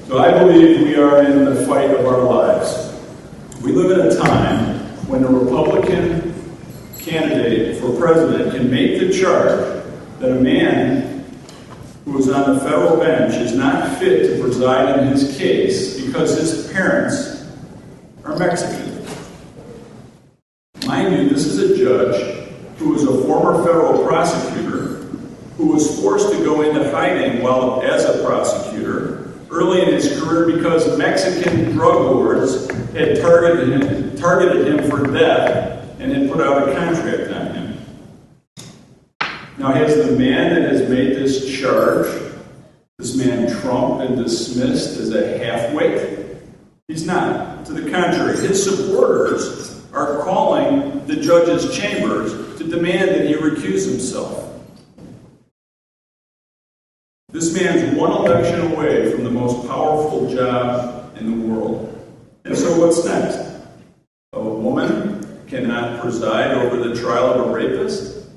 So I believe we are in the fight of our lives. We live in a time when a Republican candidate for president can make the charge that a man who is on the federal bench is not fit to preside in his case because his parents are Mexican. Mind you, this is a judge who was a former federal prosecutor who was forced to go into hiding while as a prosecutor early in his career because Mexican drug lords had targeted him for death and had put out a contract on him. Now, has the man that has made this charge, this man Trump, been dismissed as a half-wit? He's not. To the contrary, his supporters are calling the judge's chambers to demand that he recuse himself. This man's one election away from the most powerful job in the world. And so what's next? A woman cannot preside over the trial of a rapist?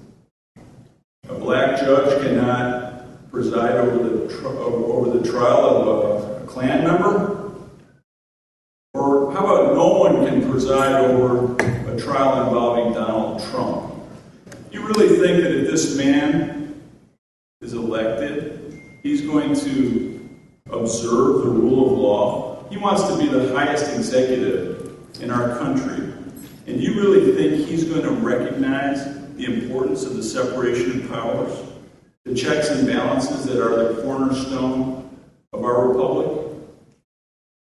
A black judge cannot preside over the trial of a Klan member? Or how about no one can preside over a trial involving Donald Trump? You really think that if this man is elected, he's going to observe the rule of law? He wants to be the highest executive in our country. And you really think he's going to recognize the importance of the separation of powers, the checks and balances that are the cornerstone of our republic?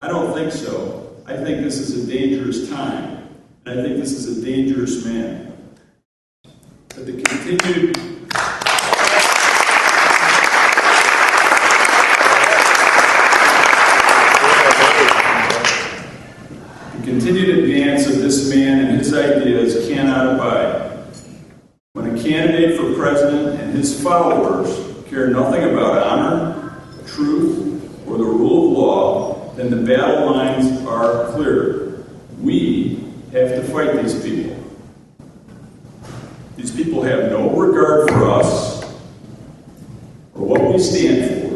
I don't think so. I think this is a dangerous time. And I think this is a dangerous man. But the continued advance of this man and his ideas cannot abide. When a candidate for president and his followers care nothing about honor, truth, or the rule of law, then the battle lines are clear. We have to fight these people. These people have no regard for us or what we stand for.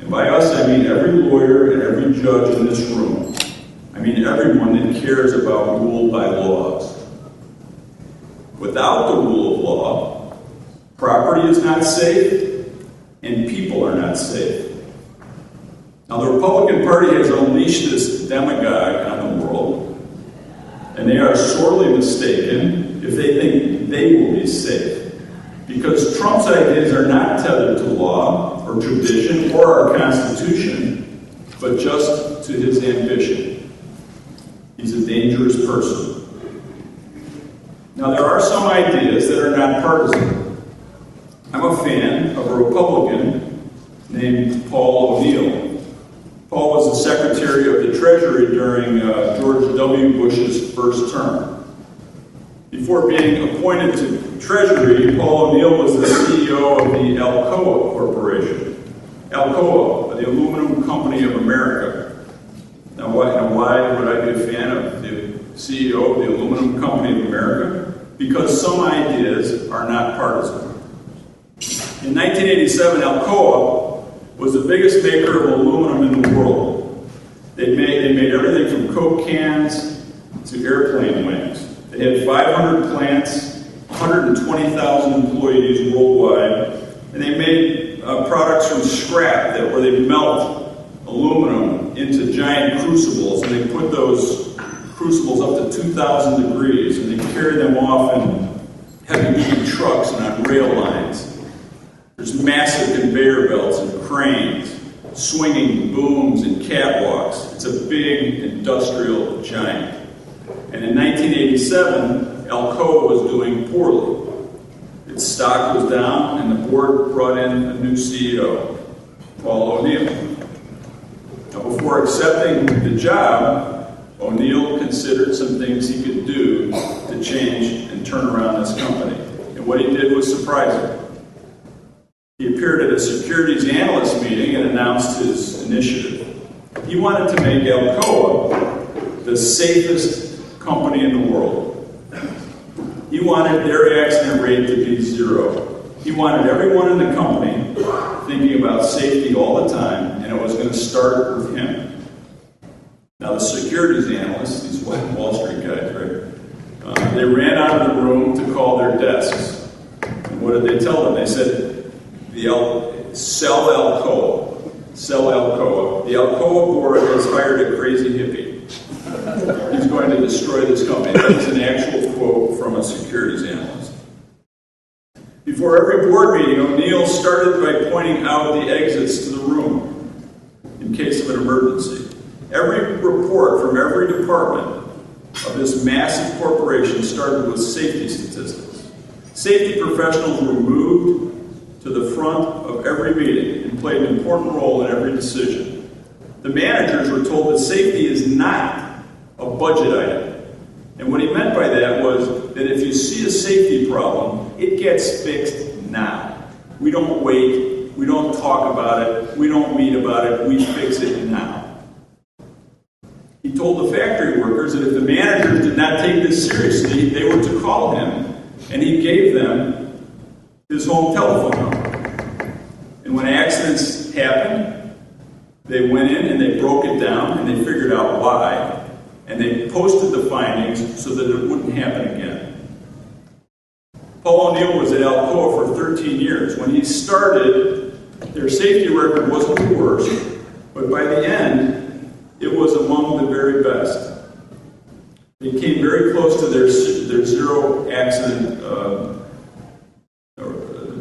And by us, I mean every lawyer and every judge in this room. I mean everyone that cares about rule by laws. Without the rule of law, property is not safe and people are not safe. Now, the Republican Party has unleashed this demagogue on the world, and they are sorely mistaken if they think they will be safe. Because Trump's ideas are not tethered to law or tradition or our Constitution, but just to his ambition. He's a dangerous person. Now, there are some ideas that are not partisan. I'm a fan of a Republican named Paul O'Neill. Paul was the Secretary of the Treasury during George W. Bush's first term. Before being appointed to Treasury, Paul O'Neill was the CEO of the Alcoa Corporation. Alcoa, the aluminum company of America. Now, why would I be a fan of the CEO of the aluminum company of America? Because some ideas are not partisan. In 1987, Alcoa was the biggest maker of aluminum in the world. They made everything from Coke cans to airplane wings. They had 500 plants, 120,000 employees worldwide, and they made products from scrap where they melt aluminum into giant crucibles, and they put those crucibles up to 2,000 degrees, and they carry them off in heavy-duty trucks and on rail lines. There's massive conveyor belts and cranes, swinging booms and catwalks. It's a big industrial giant. And in 1987, Alcoa was doing poorly. Its stock was down, and the board brought in a new CEO, Paul O'Neill. Now, before accepting the job, O'Neill considered some things he could do to change and turn around this company. And what he did was surprising. He appeared at a securities analyst meeting and announced his initiative. He wanted to make Alcoa the safest company in the world. He wanted their accident rate to be 0. He wanted everyone in the company thinking about safety all the time, and it was going to start with him. Now, the securities analysts, these Wall Street guys, right? They ran out of the room to call their desks. And what did they tell them? They said, sell Alcoa. Sell Alcoa. The Alcoa board has hired a crazy hippie. He's going to destroy this company. That's an actual quote from a securities analyst. Before every board meeting, O'Neill started by pointing out the exits to the room in case of an emergency. Every report from every department of this massive corporation started with safety statistics. Safety professionals were moved to the front of every meeting and played an important role in every decision. The managers were told that safety is not a budget item. And what he meant by that was that if you see a safety problem, it gets fixed now. We don't wait, we don't talk about it, we don't meet about it, we fix it now. He told the factory workers that if the managers did not take this seriously, they were to call him, and he gave them his home telephone number. And when accidents happened, they went in and they broke it down and they figured out why, and they posted the findings so that it wouldn't happen again. Paul O'Neill was at Alcoa for 13 years. When he started, their safety record wasn't the worst, but by the end, it was among the very best. They came very close to their zero accident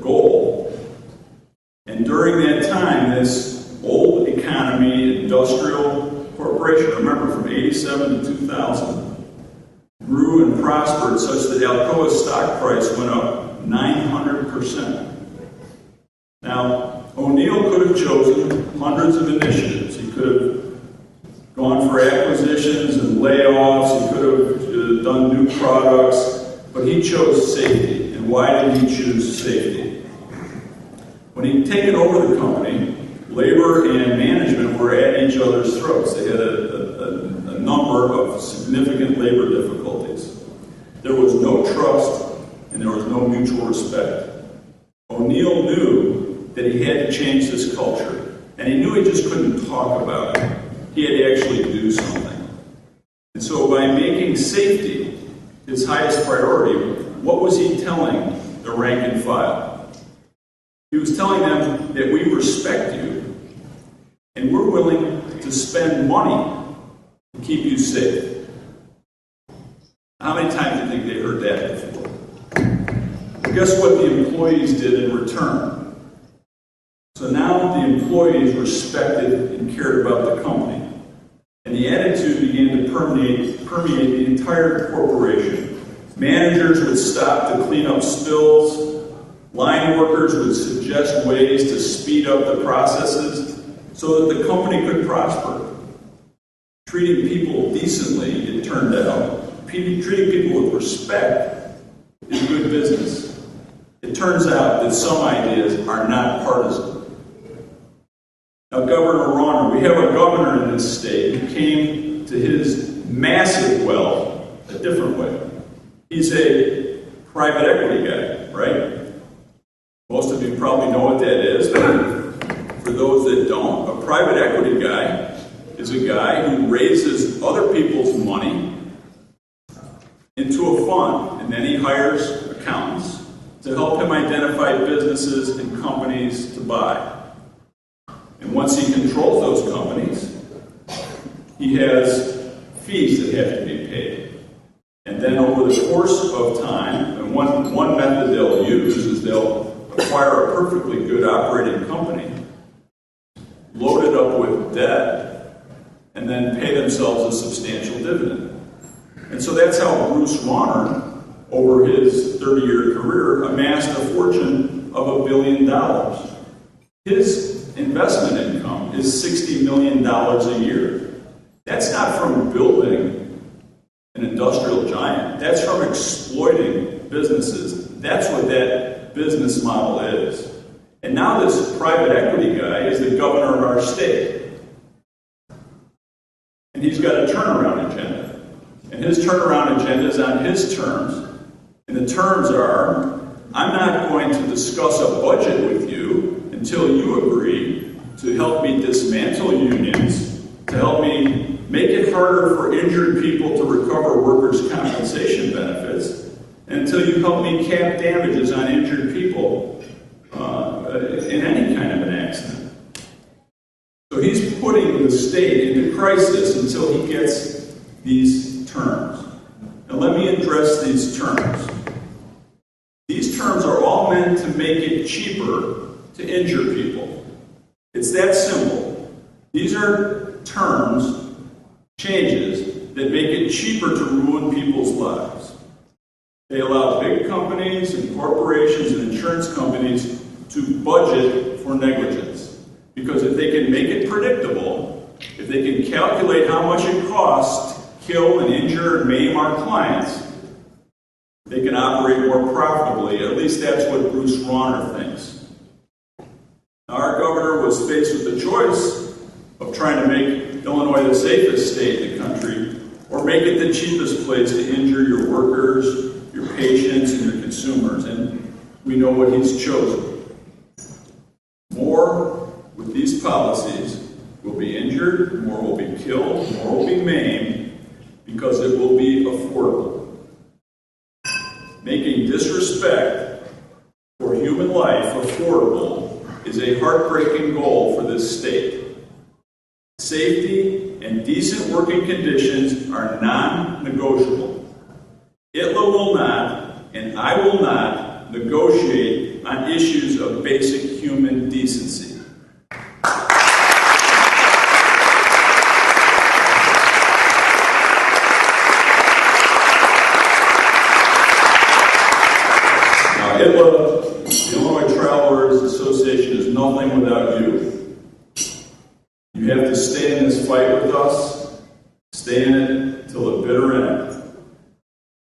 goal. And during that time, this old economy industrial corporation, remember from 87 to 2000, grew and prospered such that Alcoa's stock price went up 900%. Now, O'Neill could have chosen hundreds of initiatives. He could have gone for acquisitions and layoffs. He could have done new products, but he chose safety. And why did he choose safety? When he'd taken over the company, labor and management were at each other's throats. They had a number of significant labor difficulties. There was no trust, and there was no mutual respect. O'Neill knew that he had to change this culture, and he knew he just couldn't talk about it. He had to actually do something. And so by making safety his highest priority, what was he telling the rank and file? He was telling them that we respect you, and we're willing to spend money to keep you safe. How many times do you think they heard that before? Well, guess what the employees did in return? So now the employees respected and cared about the company. And the attitude began to permeate the entire corporation. Managers would stop to clean up spills. Line workers would suggest ways to speed up the processes so that the company could prosper. Treating people decently, it turned out, treating people with respect is good business. It turns out that some ideas are not partisan. Now, Governor Rauner, we have a governor in this state who came to his massive wealth a different way. He's a private equity guy, right? Most of you probably know what that is, but for those that don't, a private equity guy is a guy who raises other people's money into a fund, and then he hires accountants to help him identify businesses and companies to buy. And once he controls those companies, he has fees that have to be paid. And then over the course of time, and one method they'll use is they'll acquire a perfectly good operating company, load it up with debt, and then pay themselves a substantial dividend. And so that's how Bruce Rauner, over his 30-year career, amassed a fortune of $1 billion. His investment income is $60 million a year. That's not from building an industrial giant. That's from exploiting businesses. That's what that business model is. And now this private equity guy is the governor of our state. And he's got a turnaround agenda. And his turnaround agenda is on his terms. And the terms are, I'm not going to discuss a budget with you until you agree to help me dismantle unions, to help me make it harder for injured people to recover workers' compensation benefits, and until you help me cap damages on injured people in any kind of an accident. So he's putting the state into crisis until he gets these terms. Now let me address these terms. These terms are all meant to make it cheaper to injure people. It's that simple. These are terms, changes, that make it cheaper to ruin people's lives. They allow big companies and corporations and insurance companies to budget for negligence. Because if they can make it predictable, if they can calculate how much it costs to kill and injure and maim our clients, they can operate more profitably. At least that's what Bruce Rauner thinks. Now, our governor was faced with the choice of trying to make Illinois the safest state in the country, or make it the cheapest place to injure your workers, your patients, and your consumers. And we know what he's chosen. More with these policies will be injured, more will be killed, more will be maimed, because it will be affordable. Making disrespect for human life affordable is a heartbreaking goal for this state. Safety and decent working conditions are non-negotiable. ITLA will not, and I will not, negotiate on issues of basic human decency. ITLA, the Illinois Trial Lawyers Association, is nothing without you. You have to stay in this fight with us, stay in it till the bitter end.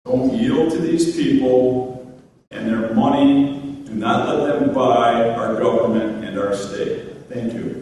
Don't yield to these people and their money. Do not let them buy our government and our state. Thank you.